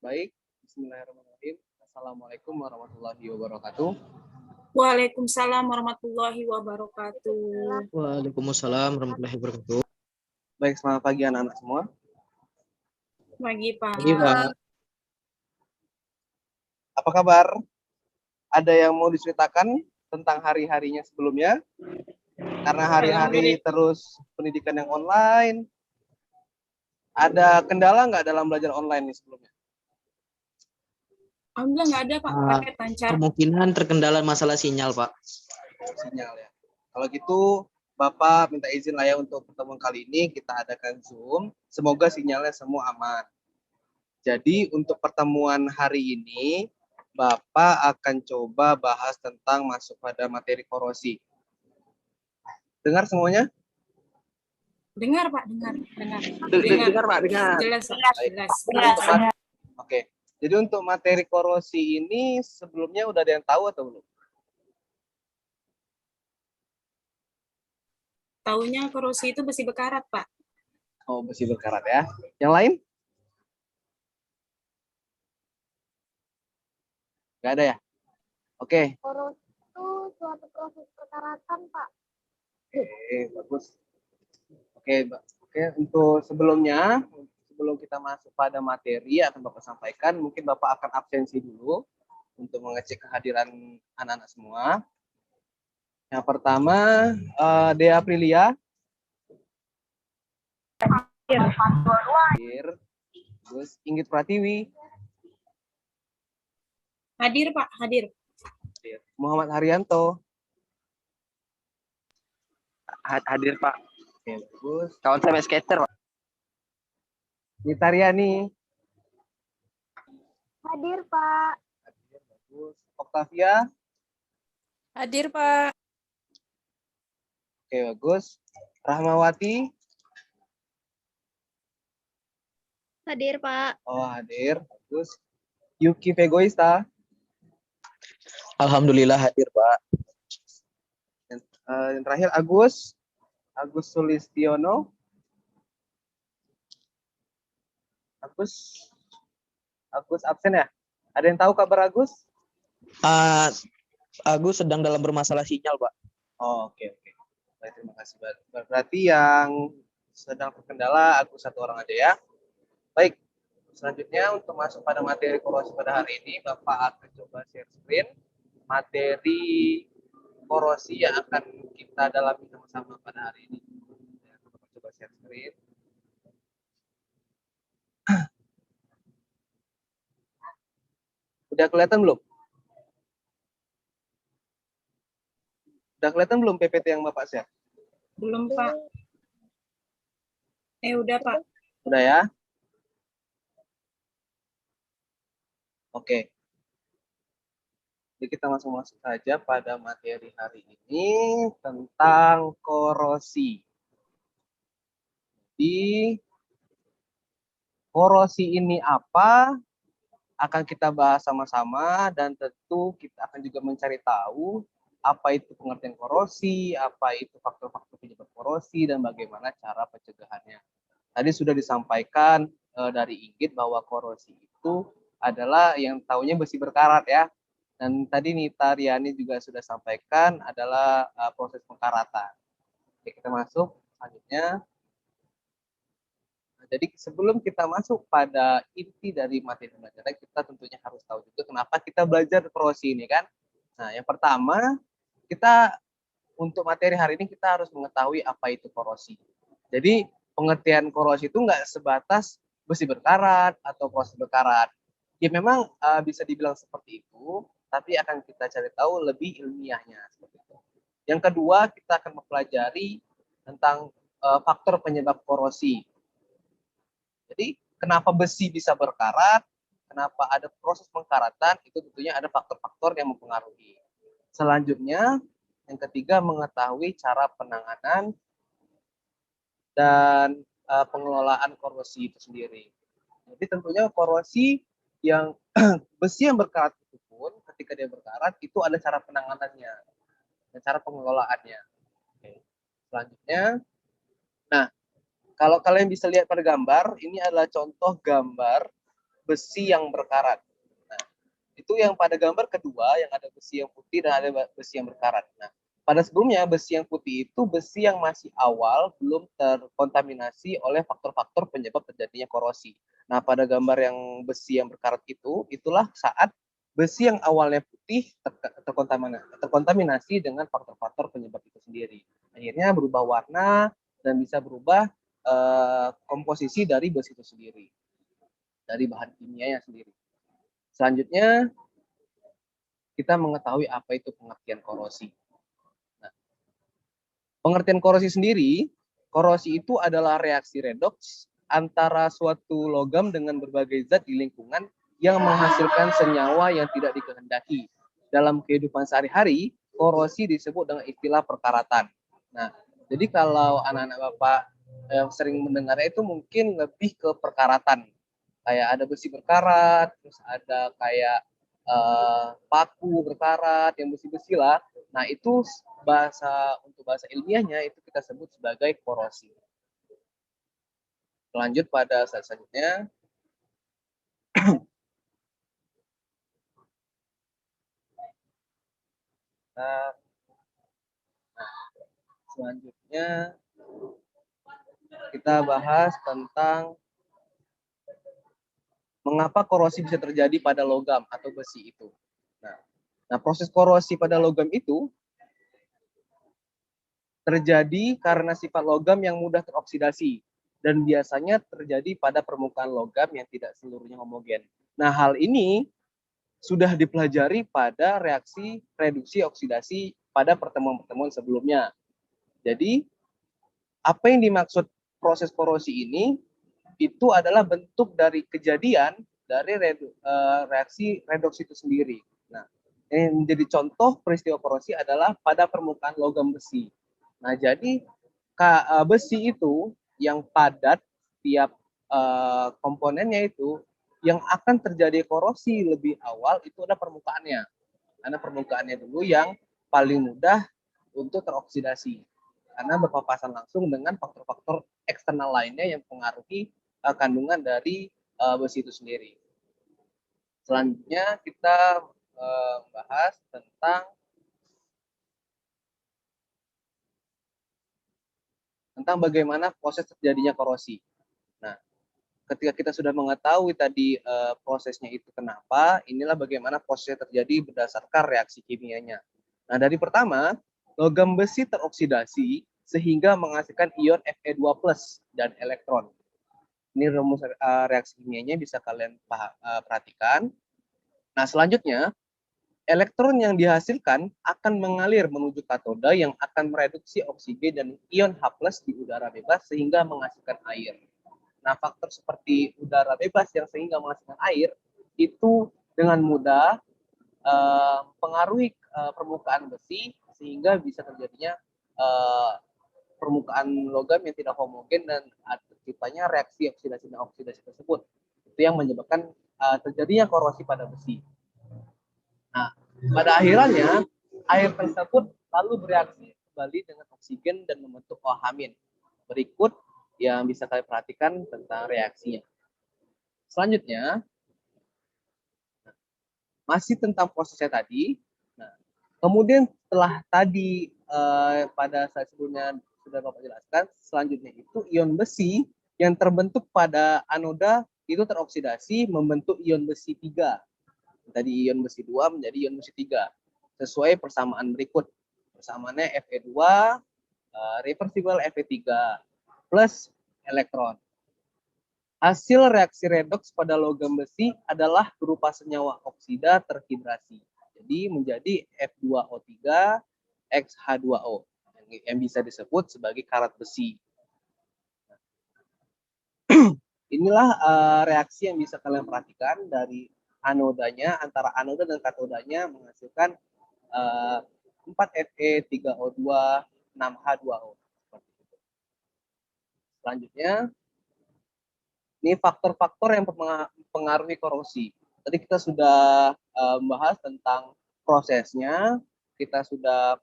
Baik, bismillahirrahmanirrahim. Assalamualaikum warahmatullahi wabarakatuh. Waalaikumsalam warahmatullahi wabarakatuh. Waalaikumsalam warahmatullahi wabarakatuh. Baik, selamat pagi anak-anak semua. Pagi, Pak. Pagi, Pak. Apa kabar? Ada yang mau diceritakan tentang hari-harinya sebelumnya? Karena hari-hari terus pendidikan yang online. Ada kendala nggak dalam belajar online nih sebelumnya? Alhamdulillah nggak ada, Pak. Paket lancar. Kemungkinan terkendala masalah sinyal, Pak. Sinyal ya. Kalau gitu, Bapak minta izin lah ya untuk pertemuan kali ini kita adakan Zoom. Semoga sinyalnya semua aman. Jadi untuk pertemuan hari ini, Bapak akan coba bahas tentang masuk pada materi korosi. Dengar semuanya? Dengar, Pak. Dengar. Dengar, Pak. Dengar. Jelas. Oke. Jadi untuk materi korosi ini sebelumnya udah ada yang tahu atau belum? Taunya korosi itu besi berkarat, Pak. Oh, besi berkarat ya. Yang lain? Nggak ada ya? Oke. Korosi itu suatu proses perkaratan, Pak. Oke, bagus. Oke, untuk sebelumnya, sebelum kita masuk pada materi yang akan Bapak sampaikan, mungkin Bapak akan absensi dulu untuk mengecek kehadiran anak-anak semua. Yang pertama, Dea Aprilia. Hadir. Terus Inggit Pratiwi. Hadir, Pak. Hadir. Muhammad Haryanto. Hadir, Pak. Oke, bagus. Kawan saya main skater, Pak. Nitariani. Hadir, Pak. Hadir, bagus. Octavia. Hadir, Pak. Oke, bagus. Rahmawati. Hadir, Pak. Oh, hadir. Bagus. Yuki Vegoista. Alhamdulillah hadir, Pak. Yang terakhir Agus Sulistiono. Agus absen ya? Ada yang tahu kabar Agus? Agus sedang dalam bermasalah sinyal, Pak. Oh, oke. Baik, terima kasih. Berarti yang sedang terkendala Agus satu orang aja ya. Baik, selanjutnya untuk masuk pada materi korosi pada hari ini, Bapak akan coba share screen materi korosi yang akan kita dalami sama-sama pada hari ini. Bapak coba share screen. Udah kelihatan belum? Udah kelihatan belum PPT yang Bapak share? Belum, Pak. Udah, Pak. Udah ya? Oke. Jadi kita langsung masuk saja pada materi hari ini tentang korosi. Jadi korosi ini apa? Akan kita bahas sama-sama dan tentu kita akan juga mencari tahu apa itu pengertian korosi, apa itu faktor-faktor penyebab korosi, dan bagaimana cara pencegahannya. Tadi sudah disampaikan dari Inggit bahwa korosi itu adalah yang taunya besi berkarat ya. Dan tadi Nita Riani juga sudah sampaikan adalah proses pengkaratan. Oke, kita masuk selanjutnya. Jadi sebelum kita masuk pada inti dari materi pembelajaran, kita tentunya harus tahu juga kenapa kita belajar korosi ini kan. Nah, yang pertama, kita untuk materi hari ini kita harus mengetahui apa itu korosi. Jadi pengertian korosi itu nggak sebatas besi berkarat atau proses berkarat. Ya memang bisa dibilang seperti itu, tapi akan kita cari tahu lebih ilmiahnya seperti itu. Yang kedua, kita akan mempelajari tentang faktor penyebab korosi. Jadi kenapa besi bisa berkarat, kenapa ada proses pengkaratan, itu tentunya ada faktor-faktor yang mempengaruhi. Selanjutnya, yang ketiga mengetahui cara penanganan dan pengelolaan korosi itu sendiri. Jadi tentunya korosi yang besi yang berkarat itu pun ketika dia berkarat itu ada cara penanganannya dan cara pengelolaannya. Oke. Selanjutnya, nah kalau kalian bisa lihat pada gambar, ini adalah contoh gambar besi yang berkarat. Nah, itu yang pada gambar kedua yang ada besi yang putih dan ada besi yang berkarat. Nah, pada sebelumnya besi yang putih itu besi yang masih awal belum terkontaminasi oleh faktor-faktor penyebab terjadinya korosi. Nah, pada gambar yang besi yang berkarat itu, itulah saat besi yang awalnya putih terkontaminasi dengan faktor-faktor penyebab itu sendiri. Akhirnya berubah warna dan bisa berubah komposisi dari besi itu sendiri, dari bahan kimianya sendiri. Selanjutnya, kita mengetahui apa itu pengertian korosi. Nah, pengertian korosi sendiri, korosi itu adalah reaksi redoks antara suatu logam dengan berbagai zat di lingkungan yang menghasilkan senyawa yang tidak dikehendaki. Dalam kehidupan sehari-hari, korosi disebut dengan istilah perkaratan. Nah, jadi kalau anak-anak Bapak sering mendengarnya itu mungkin lebih ke perkaratan. Kayak ada besi berkarat, terus ada kayak paku berkarat, yang besi-besi lah. Nah, itu untuk bahasa ilmiahnya itu kita sebut sebagai korosi. Lanjut pada slide selanjutnya. Nah, selanjutnya kita bahas tentang mengapa korosi bisa terjadi pada logam atau besi itu. Nah, proses korosi pada logam itu terjadi karena sifat logam yang mudah teroksidasi dan biasanya terjadi pada permukaan logam yang tidak seluruhnya homogen. Nah, hal ini sudah dipelajari pada reaksi reduksi oksidasi pada pertemuan-pertemuan sebelumnya. Jadi, apa yang dimaksud proses korosi ini itu adalah bentuk dari kejadian dari reaksi redoks itu sendiri. Nah, yang menjadi contoh peristiwa korosi adalah pada permukaan logam besi. Nah, jadi besi itu yang padat tiap komponennya itu yang akan terjadi korosi lebih awal itu adalah permukaannya. Karena permukaannya dulu yang paling mudah untuk teroksidasi. Karena berpapasan langsung dengan faktor-faktor eksternal lainnya yang mempengaruhi kandungan dari besi itu sendiri. Selanjutnya kita bahas tentang bagaimana proses terjadinya korosi. Nah, ketika kita sudah mengetahui tadi prosesnya itu kenapa, inilah bagaimana prosesnya terjadi berdasarkan reaksi kimianya. Nah, dari pertama, logam besi teroksidasi sehingga menghasilkan ion Fe2+ dan elektron. Ini rumus reaksi kimianya bisa kalian perhatikan. Nah, selanjutnya, elektron yang dihasilkan akan mengalir menuju katoda yang akan mereduksi oksigen dan ion H+ di udara bebas sehingga menghasilkan air. Nah, faktor seperti udara bebas yang sehingga menghasilkan air itu dengan mudah mempengaruhi permukaan besi sehingga bisa terjadinya permukaan logam yang tidak homogen dan terciptanya reaksi oksidasi dan oksidasi tersebut. Itu yang menyebabkan terjadinya korosi pada besi. Nah, pada akhirnya air tersebut lalu bereaksi kembali dengan oksigen dan membentuk OH-. Berikut yang bisa kalian perhatikan tentang reaksinya. Selanjutnya, masih tentang prosesnya tadi. Nah, kemudian setelah tadi pada saat sebelumnya sudah Bapak jelaskan, selanjutnya itu ion besi yang terbentuk pada anoda itu teroksidasi membentuk ion besi 3. Tadi ion besi 2 menjadi ion besi 3 sesuai persamaan berikut. Persamaannya Fe2 reversible Fe3 plus elektron. Hasil reaksi redoks pada logam besi adalah berupa senyawa oksida terhidrasi. Jadi menjadi F2O3 XH2O yang bisa disebut sebagai karat besi. Inilah reaksi yang bisa kalian perhatikan dari anodanya, antara anoda dan katodanya menghasilkan 4Fe3O2 6H2O. Selanjutnya, ini faktor-faktor yang mempengaruhi korosi. Tadi kita sudah membahas tentang prosesnya, kita sudah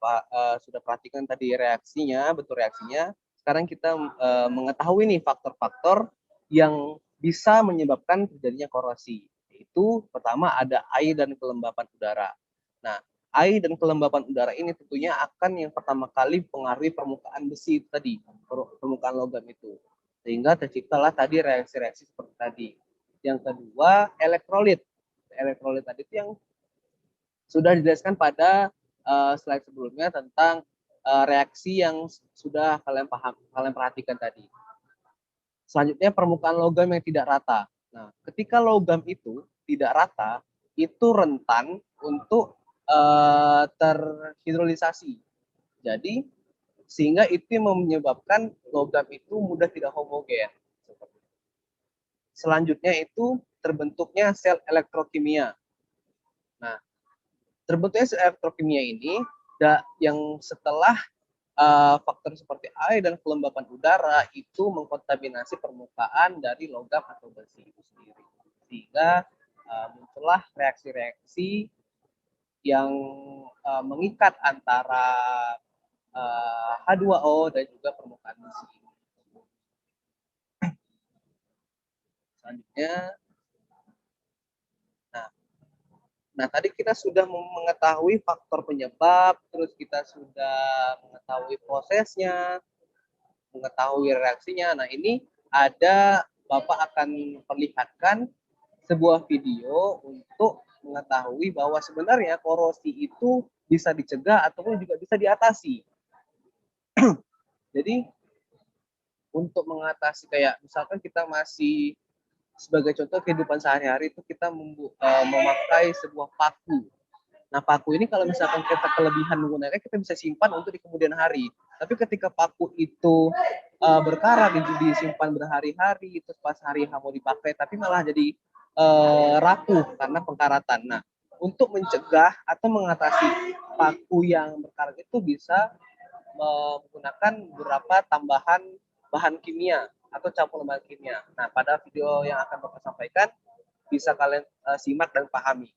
perhatikan tadi reaksinya, bentuk reaksinya. Sekarang kita mengetahui nih faktor-faktor yang bisa menyebabkan terjadinya korosi. Yaitu pertama ada air dan kelembapan udara. Nah, air dan kelembapan udara ini tentunya akan yang pertama kali mempengaruhi permukaan besi itu tadi, permukaan logam itu. Sehingga terciptalah tadi reaksi-reaksi seperti tadi. Yang kedua, elektrolit. Elektrolit tadi itu yang sudah dijelaskan pada slide sebelumnya tentang reaksi yang sudah kalian perhatikan tadi. Selanjutnya permukaan logam yang tidak rata. Nah, ketika logam itu tidak rata, itu rentan untuk terhidrolisasi. Jadi sehingga itu menyebabkan logam itu mudah tidak homogen. Selanjutnya itu terbentuknya sel elektrokimia. Nah, terbentuknya sel elektrokimia ini yang setelah faktor seperti air dan kelembapan udara itu mengkontaminasi permukaan dari logam atau besi itu sendiri, sehingga muncullah reaksi-reaksi yang mengikat antara H2O dan juga permukaan besi. Selanjutnya, nah tadi kita sudah mengetahui faktor penyebab, terus kita sudah mengetahui prosesnya, mengetahui reaksinya. Nah, ini ada Bapak akan perlihatkan sebuah video untuk mengetahui bahwa sebenarnya korosi itu bisa dicegah ataupun juga bisa diatasi. Jadi untuk mengatasi kayak misalkan kita masih sebagai contoh kehidupan sehari-hari itu kita memakai sebuah paku. Nah, paku ini kalau misalkan kita kelebihan menggunakannya, kita bisa simpan untuk di kemudian hari. Tapi ketika paku itu berkarat, disimpan berhari-hari, itu pas hari H mau dipakai, tapi malah jadi rapuh karena pengkaratan. Nah, untuk mencegah atau mengatasi paku yang berkarat itu bisa menggunakan beberapa tambahan bahan kimia atau campuran bahan kimia. Nah, pada video yang akan Bapak sampaikan, bisa kalian simak dan pahami.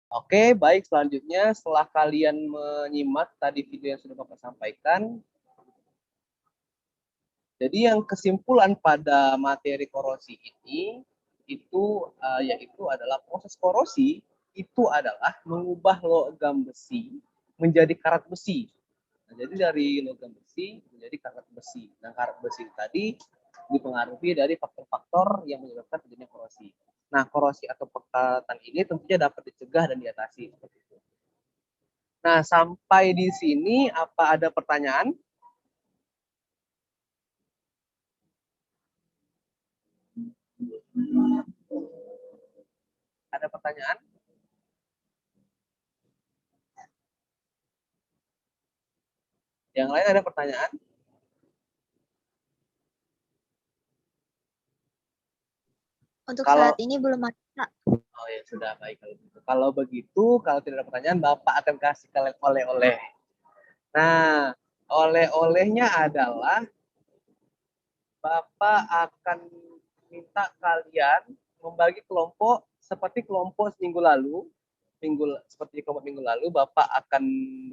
Oke, baik. Selanjutnya, setelah kalian menyimak tadi video yang sudah Bapak sampaikan, jadi yang kesimpulan pada materi korosi ini, itu yaitu adalah proses korosi, itu adalah mengubah logam besi menjadi karat besi. Nah, jadi dari logam besi menjadi karat besi. Nah, karat besi tadi dipengaruhi dari faktor-faktor yang menyebabkan terjadinya korosi. Nah, korosi atau pekatan ini tentunya dapat dicegah dan diatasi seperti itu. Nah, sampai di sini apa ada pertanyaan? Ada pertanyaan? Yang lain ada pertanyaan? Untuk Kalau- saat ini belum ada. Oh ya sudah, baik kalau begitu. Kalau begitu, kalau tidak ada pertanyaan, Bapak akan kasih kalian oleh-oleh. Nah, oleh-olehnya adalah Bapak akan minta kalian membagi kelompok seperti kelompok seminggu lalu. Seperti kelompok minggu lalu, Bapak akan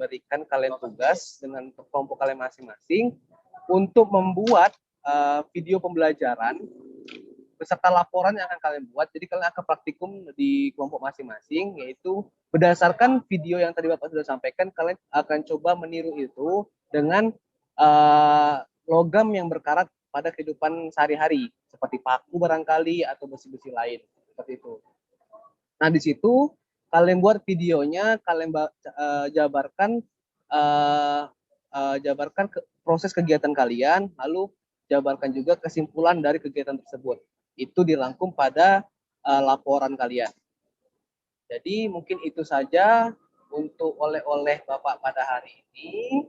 berikan kalian tugas dengan kelompok kalian masing-masing untuk membuat video pembelajaran beserta laporan yang akan kalian buat. Jadi kalian akan praktikum di kelompok masing-masing, yaitu berdasarkan video yang tadi Bapak sudah sampaikan, kalian akan coba meniru itu dengan logam yang berkarat pada kehidupan sehari-hari, seperti paku barangkali atau besi-besi lain, seperti itu. Nah, di situ kalian buat videonya, kalian jabarkan proses kegiatan kalian, lalu jabarkan juga kesimpulan dari kegiatan tersebut. Itu dirangkum pada laporan kalian. Jadi mungkin itu saja untuk oleh-oleh Bapak pada hari ini.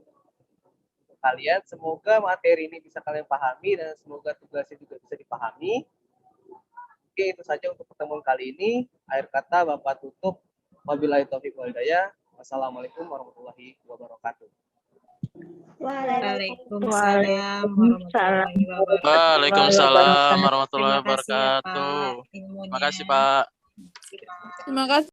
Untuk kalian, semoga materi ini bisa kalian pahami dan semoga tugasnya juga bisa dipahami. Oke, itu saja untuk pertemuan kali ini. Akhir kata Bapak tutup. Wabillahi taufiq wal hidayah. Wassalamualaikum warahmatullahi wabarakatuh. Waalaikumsalam warahmatullahi wabarakatuh. Waalaikumsalam warahmatullahi Terima kasih ya, wabarakatuh. Pak, ilmunya. Terima kasih, Pak. Terima kasih.